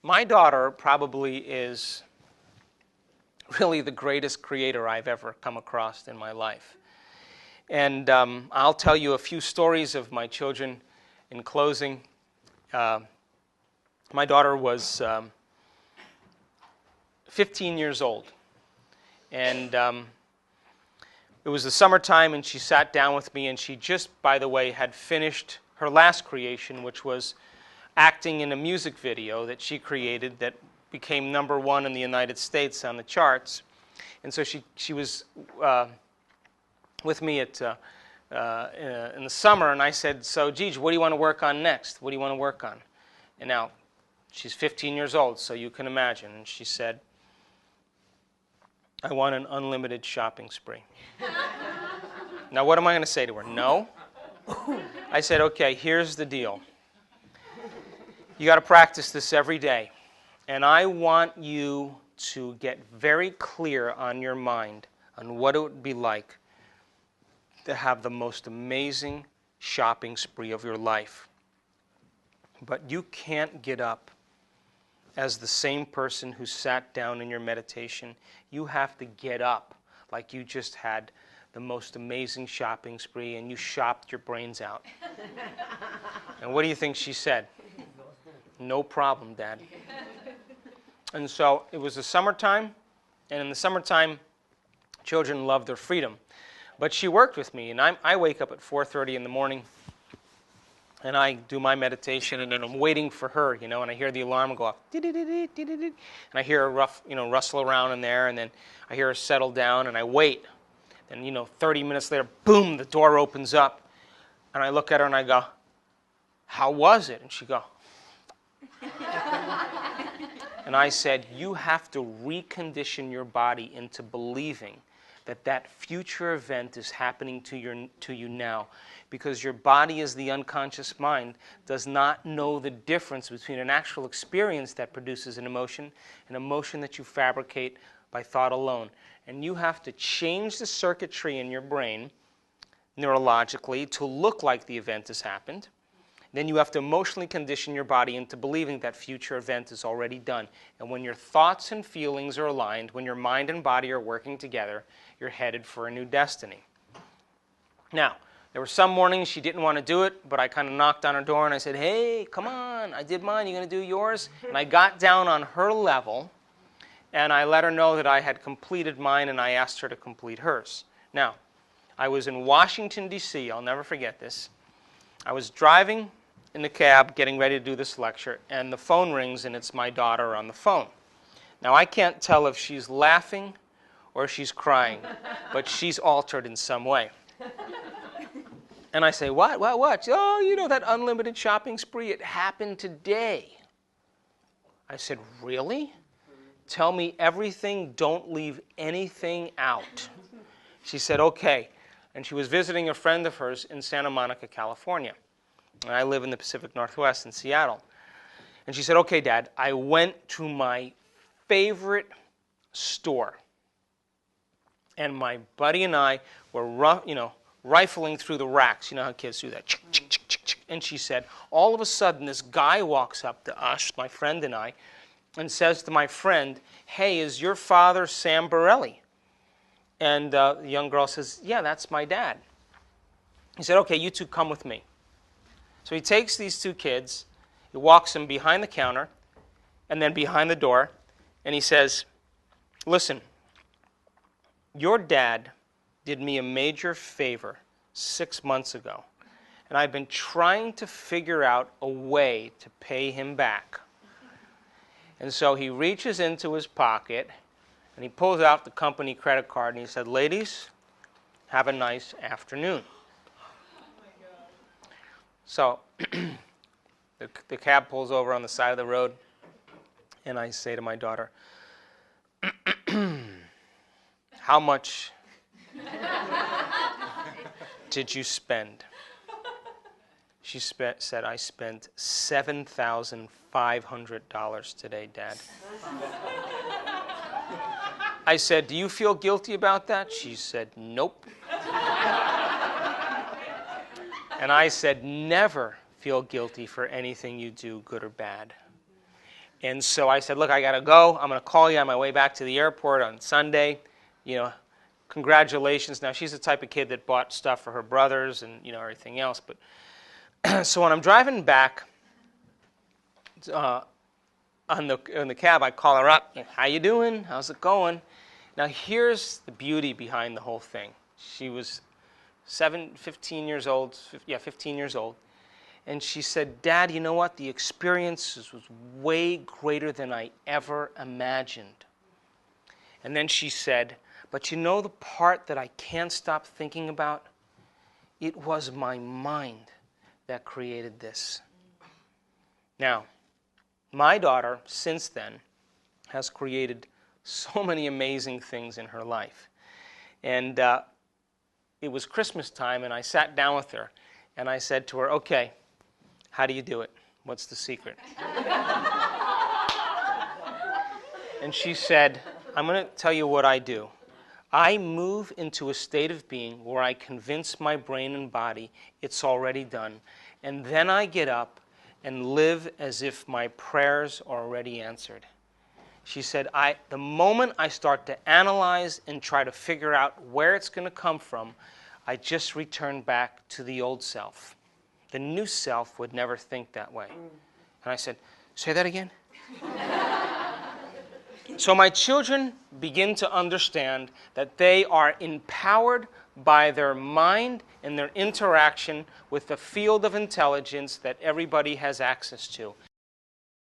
My daughter probably is really the greatest creator I've ever come across in my life. And I'll tell you a few stories of my children in closing. My daughter was 15 years old. And it was the summertime, and she sat down with me, and she just, by the way, had finished her last creation, which was acting in a music video that she created that became #1 in the United States on the charts. And so she was with me in the summer, and I said, so Gigi, what do you want to work on next? What do you want to work on? And now, she's 15 years old, so you can imagine. And she said, I want an unlimited shopping spree. Now, what am I going to say to her? No? I said, okay, here's the deal. You got to practice this every day. And I want you to get very clear on your mind on what it would be like to have the most amazing shopping spree of your life. But you can't get up as the same person who sat down in your meditation. You have to get up like you just had the most amazing shopping spree and you shopped your brains out. And what do you think she said? No problem, Dad. And so it was the summertime, and in the summertime, children love their freedom. But she worked with me, and I wake up at 4:30 in the morning, and I do my meditation, and then I'm waiting for her, and I hear the alarm go off, and I hear her rustle around in there, and then I hear her settle down, and I wait. And 30 minutes later, boom, the door opens up, and I look at her and I go, how was it? And she go, and I said, you have to recondition your body into believing that future event is happening to you now, because your body, as the unconscious mind, does not know the difference between an actual experience that produces an emotion that you fabricate by thought alone. And you have to change the circuitry in your brain neurologically to look like the event has happened. Then you have to emotionally condition your body into believing that future event is already done. And when your thoughts and feelings are aligned, when your mind and body are working together, you're headed for a new destiny. Now, there were some mornings she didn't want to do it, but I kind of knocked on her door and I said, hey, come on, I did mine, you going to do yours? And I got down on her level and I let her know that I had completed mine, and I asked her to complete hers. Now, I was in Washington, D.C., I'll never forget this. I was driving in the cab getting ready to do this lecture, and the phone rings and it's my daughter on the phone. Now, I can't tell if she's laughing or she's crying, but she's altered in some way. And I say, what? Oh, that unlimited shopping spree, it happened today. I said, really? Tell me everything, don't leave anything out. She said, okay. And she was visiting a friend of hers in Santa Monica, California. And I live in the Pacific Northwest in Seattle. And she said, okay, Dad, I went to my favorite store. And my buddy and I were, rifling through the racks. You know how kids do that. And she said, all of a sudden, this guy walks up to us, my friend and I, and says to my friend, hey, is your father Sam Borelli? And the young girl says, yeah, that's my dad. He said, okay, you two come with me. So he takes these two kids, he walks them behind the counter, and then behind the door, and he says, listen, your dad did me a major favor 6 months ago, and I've been trying to figure out a way to pay him back. And so he reaches into his pocket, and he pulls out the company credit card, and he said, ladies, have a nice afternoon. So the cab pulls over on the side of the road, and I say to my daughter, how much did you spend? She said, I spent $7,500 today, Dad. I said, do you feel guilty about that? She said, nope. And I said, never feel guilty for anything you do, good or bad. And so I said, look, I got to go. I'm going to call you on my way back to the airport on Sunday. You know, congratulations. Now, she's the type of kid that bought stuff for her brothers and, you know, everything else. But so when I'm driving back in the cab, I call her up. How you doing? How's it going? Now, here's the beauty behind the whole thing. She was 15 years old. Yeah, 15 years old. And she said, Dad, you know what? The experience was way greater than I ever imagined. And then she said, but you know the part that I can't stop thinking about? It was my mind that created this. Now, my daughter, since then, has created so many amazing things in her life. And it was Christmas time, and I sat down with her, and I said to her, okay, how do you do it? What's the secret? And she said, I'm going to tell you what I do. I move into a state of being where I convince my brain and body it's already done. And then I get up and live as if my prayers are already answered. She said, the moment I start to analyze and try to figure out where it's going to come from, I just return back to the old self. The new self would never think that way. And I said, say that again? So my children begin to understand that they are empowered by their mind and their interaction with the field of intelligence that everybody has access to.